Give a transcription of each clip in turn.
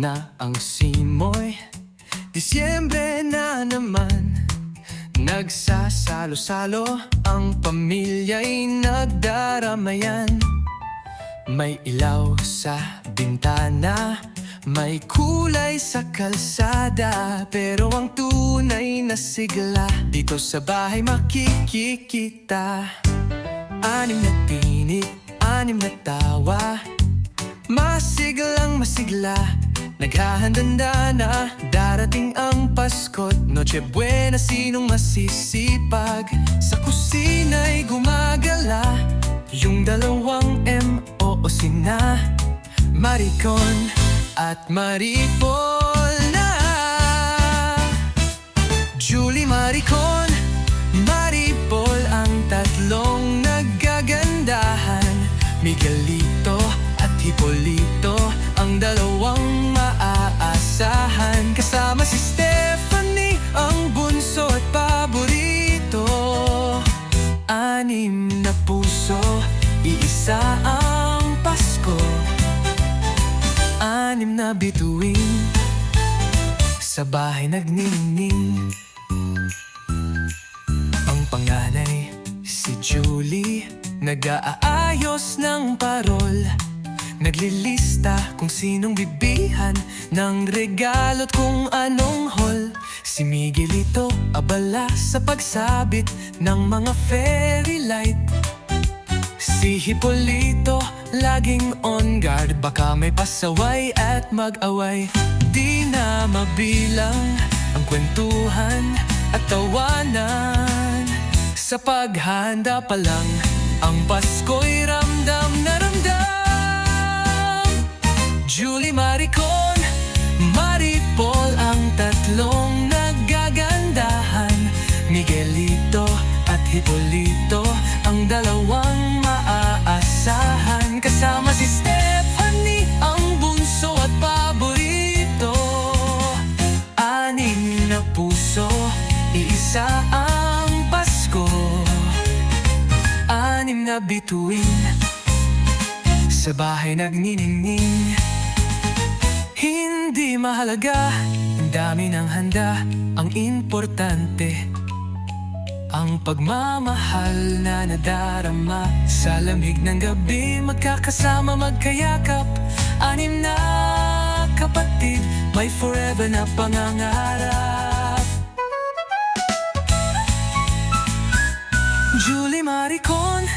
na ang simoy. Disyembre na naman, nagsasalo-salo, ang pamilya'y nagdaramayan. May ilaw sa bintana, may kulay sa kalsada, pero ang tunay na sigla dito sa bahay makikikita. Anim na tinig, anim na tawa, masiglang masigla, naghahanda na, darating ang Pasko't Noche Buena. Sinong masisipag sa kusina'y gumagala? Yung dalawang M o sina Maricon at Maripol na. Julie, Maricon, Maripol, ang tatlong nagagandahan. Miguelito at Hipolito, ang dalawang maaasahan. Kasama si Stephanie, ang bunso at paborito. Anim na puso, iisa ang Pasko. Anim na bituin, sa bahay nagniningning. Ang panganay, si Julie, nag-aayos ng parol, naglilista kung sinong bibihan ng regalo't kung anong hall. Si Miguelito, abala sa pagsabit ng mga fairy light. Si Hipolito, laging on guard, baka may pasaway at mag-away. Di na mabilang ang kwentuhan at tawanan. Sa paghanda pa lang, ang Pasko'y ramdam na ramdam. Julie, Maricon, Maripol, ang tatlong nagagandahan. Miguelito at Hipolito, ang dalawang maaasahan. Kasama si Stephanie, ang bunso at paborito. Anim na puso, iisa ang Pasko. Anim na bituin, sa bahay nagniningning. Hindi mahalaga ang dami ng handa, ang importante ang pagmamahal na nadarama. Sa lamig ng gabi, magkakasama, magkayakap. Anim na kapatid, may forever na pangangarap. Julie, Maricon,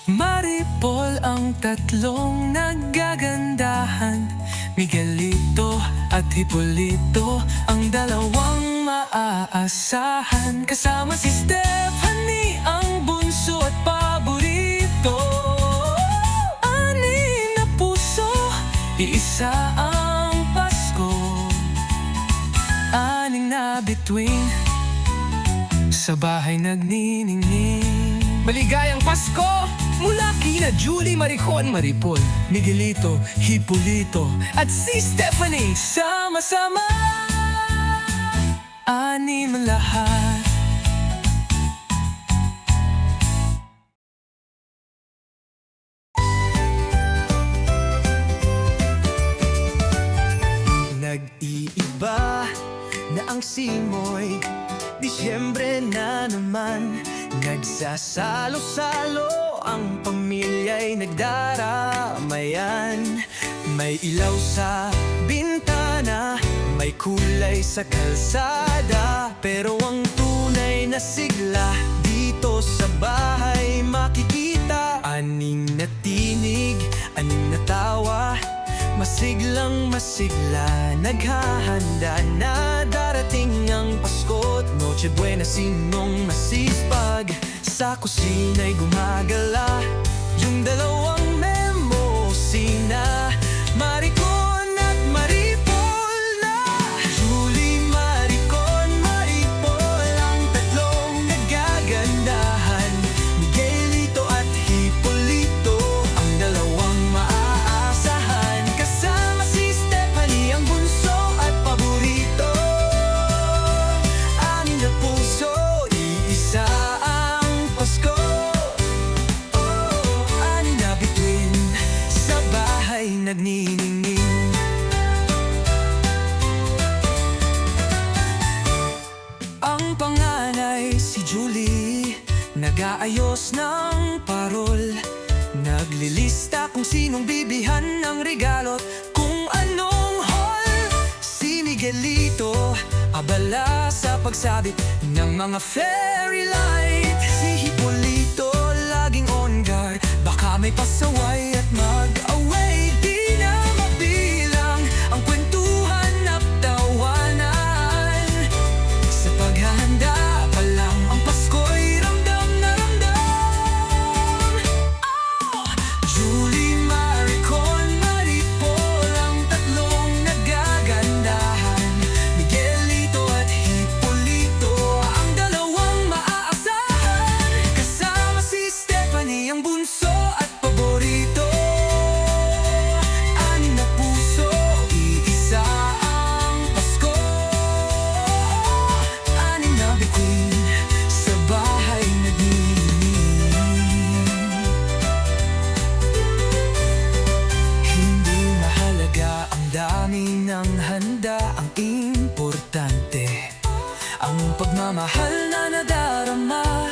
Maripol, ang tatlong nagagandahan. Miguelito at Hipolito, ang dalawang maaasahan. Kasama si Stephanie, ang bunso at paborito. Anim na puso, iisa ang Pasko. Anim na bituin, sa bahay nagniningning. Maligayang Pasko mula kina Julie, Maricon, Maripol, Miguelito, Hipolito at si Stephanie. Sama-sama, anim lahat. Nag-iiba na ang simoy, Disyembre na naman, nagsasalo-salo, ang pamilya'y nagdaramayan. May ilaw sa bintana, may kulay sa kalsada, pero ang tunay na sigla dito sa bahay makikita. Anim na tinig, anim na tawa, masiglang masigla, naghahanda na, darating ang Pasko't Noche Buena. Sinong masisipag sa kusina'y gumagala? Yung dalawang memo, sina Maricon at Maripol na. Julie, Maricon, Maripol, ang tatlong nagagandahan. Miguelito at Hipolito, ang dalawang maaasahan. Kasama si Stephanie, ang bunso at paborito. Anim na puso, iisa ang Pasko. Anim na nag-aayos ng parol, naglilista kung sinong bibihan ng regalo, kung anong hall. Si Miguelito, abala sa pagsabit ng mga fairy light. Si Hipolito, laging on guard, baka may pasaway at mag-away. Di na mabilang ang kwentuhan at tawanan. Sa paghahanda pa lang, ang Pasko'y ramdam na ramdam. Oh! Julie, Maricon, Maripol, ang tatlong nagagandahan. Miguelito at Hipolito, ang dalawang maaasahan. Kasama si Stephanie, ang bunso at paborito. Anim na puso, iisa ang Pasko. Anim na bituin, sa bahay nagniningning. Hindi mahalaga ang dami ng handa, ang importante ang pagmamahal na nadarama.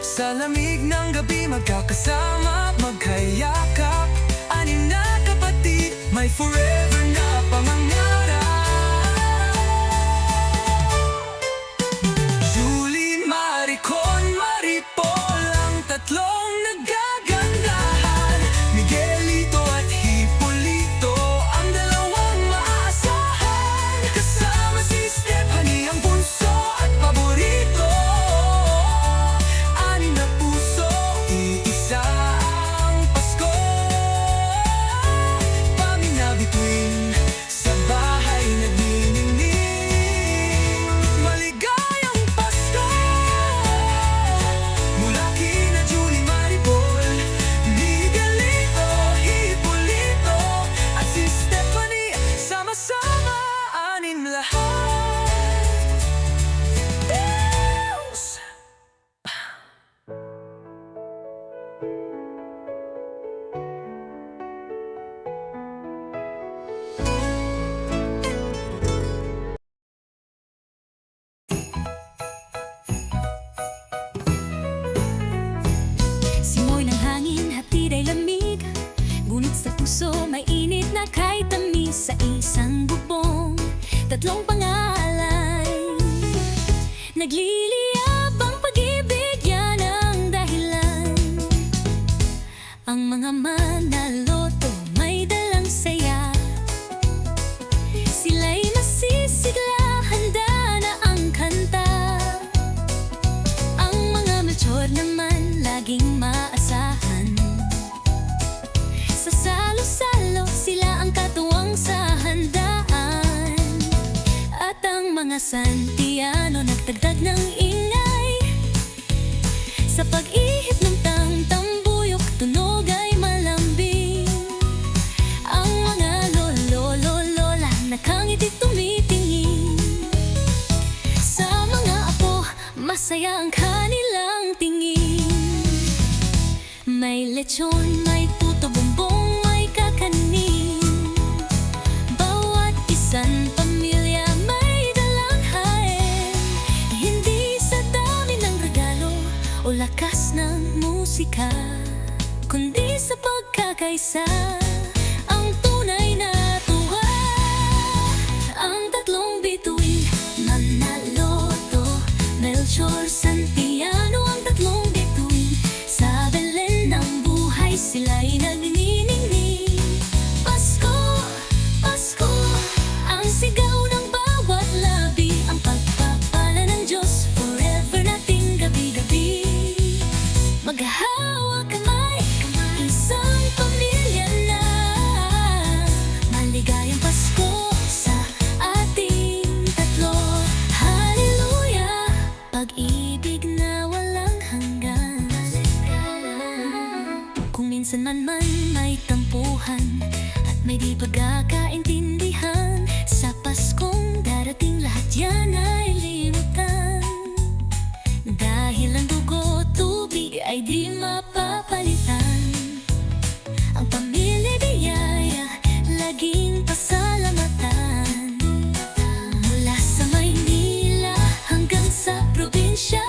Sa lamig ng gabi, magkakasama, magkayakap. Anim na kapatid, may forever na pangangarap. Julie, Maricon, Maripol, ang tatlong nagagandahan. Miguelito at Hipolito, ang dalawang maaasahan. Kasama si Stephanie, ang bunso at paborito. Anim na puso, iisa ang Pasko. Pamina bituin, sa bahay nagniningning. Maligayang Pasko! Mula kina Julie, Maripol, Miguelito, Hipolito, at si Stephanie, sama-sama anim lahat. Deus! Simoy ng hangin, hatid ay lamig. Ngunit sa puso may init na kay tamis. Sa isang bubong, tatlong pangalan. Nagliliyab ang pag-ibig, yan ang dahilan. Ang mga manaloto may dalang saya. Sila'y masisigla, handa na ang kanta. Ang mga Melchor naman laging maasahan. Sa salo-salo sila ang katuwang sa handaan. At ang mga Santiano nagdagdag ng ingay. Sa pag-ihip ng tambuyok, tunog ay malambing. Ang mga lolo-lola nakangiti tumitingin. Sa mga apo, masaya ang kanilang tingin. May lechon, may puto bumbong, may kakanin. Bawat isang pamilya may dalang hain. Hindi sa dami ng regalo o lakas ng musika, kundi sa pagkakaisa, ang tunay na tuwa. Ang tatlong bituin, Manaloto, Melchor, Santiano, ang tatlong bituin. Sa Belen ng buhay sila'y nagniningning. Pasko, Pasko, ang sigaw ng bawat labi. Ang pagpapala ng Diyos, forever nating gabi-gabi. Maghahawak kamay, isang pamilya na. Maligayang Pasko sa ating tatlo. Hallelujah, pag-ibig na walang hanggan. Kung minsan man may tampuhan at may di pagkakaintindihan, sa Paskong darating lahat yan ay limutan. Dahil ang dugo, tubig ay di mapapalitan. Ang pamilya biyaya, laging pasalamatan. Mula sa Maynila hanggang sa probinsya,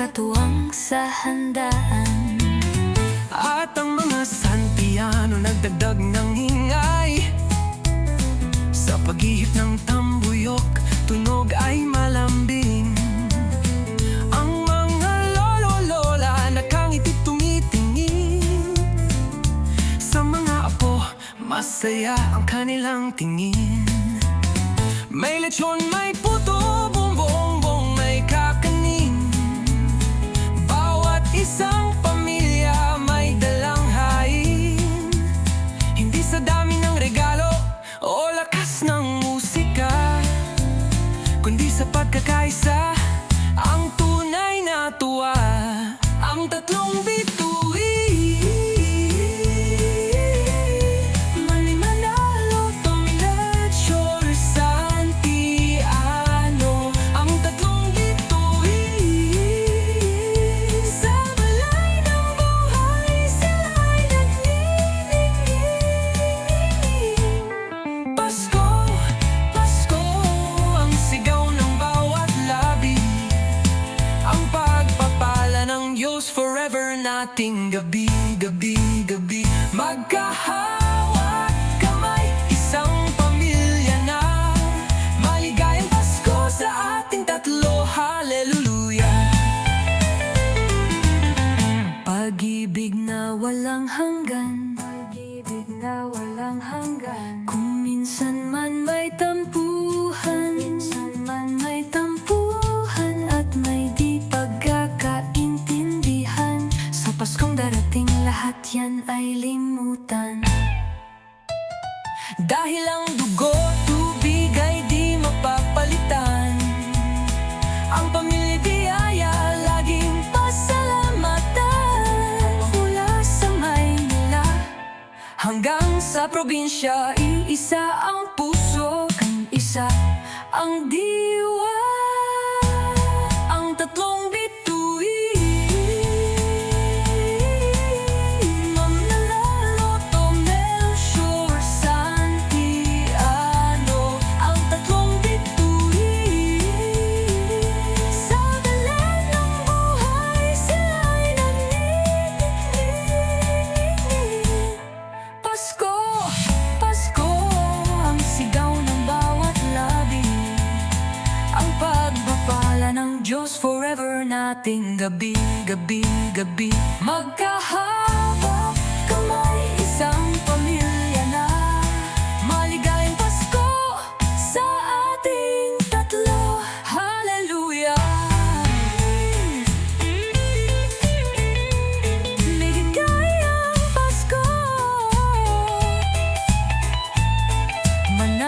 katuwang sa handaan. At ang mga Santiano nagdagdag ng hingay. Sa paghihip ng tambuyok, tunog ay malambing. Ang mga lolo-lola nakangiti tumitingin. Sa mga apo, masaya ang kanilang tingin. May lechon, may puto, bumbong, may kakanin. Bawat isang pamilya may dalang hain. Hindi sa dami ng regalo o lakas ng musika, kundi sa pagkakaisa ang tunay na tuwa. Ang tatlong bituin, Mani Manalo, Tomilecho, Santiano. Ang tatlong bituin, sa balay ng buhay sila'y nagniningning. Pasko, Pasko, ang sigaw ng bawat labi. Ang pagpapala ng Diyos forever nating gabi, gabi, gabi. Magkahawak kamay, isang pamilya na. Maligayang Pasko sa ating tatlo, hallelujah. Pag-ibig na walang hanggan, pag-ibig na walang hanggan. Kung minsan man may tampuhan, minsan man may tampuhan, at may di pagkakaintindihan, sa Paskong darating lahat yan ay limutan. Dahil ang dugo, tubig ay di mapapalitan. Ang pamilya biyaya, laging pasalamatan. Mula sa Maynila Hanggang sa probinsya, iisa ang puso, ang isa ang diwa. ang tatlong bituin, Manalo, Tomelcio, Santiano. Ang tatlong bituin, sa balay ng buhay sila'y nagniningning. Pasko, Pasko, ang sigaw ng bawat labi. ang pagpapala ng Diyos forever nating gabi, gabi, gabi. Magkahawak kamay, isang pamilya na. Maligayang Pasko Sa ating tatlo, hallelujah. ligayang Pasko. Manalo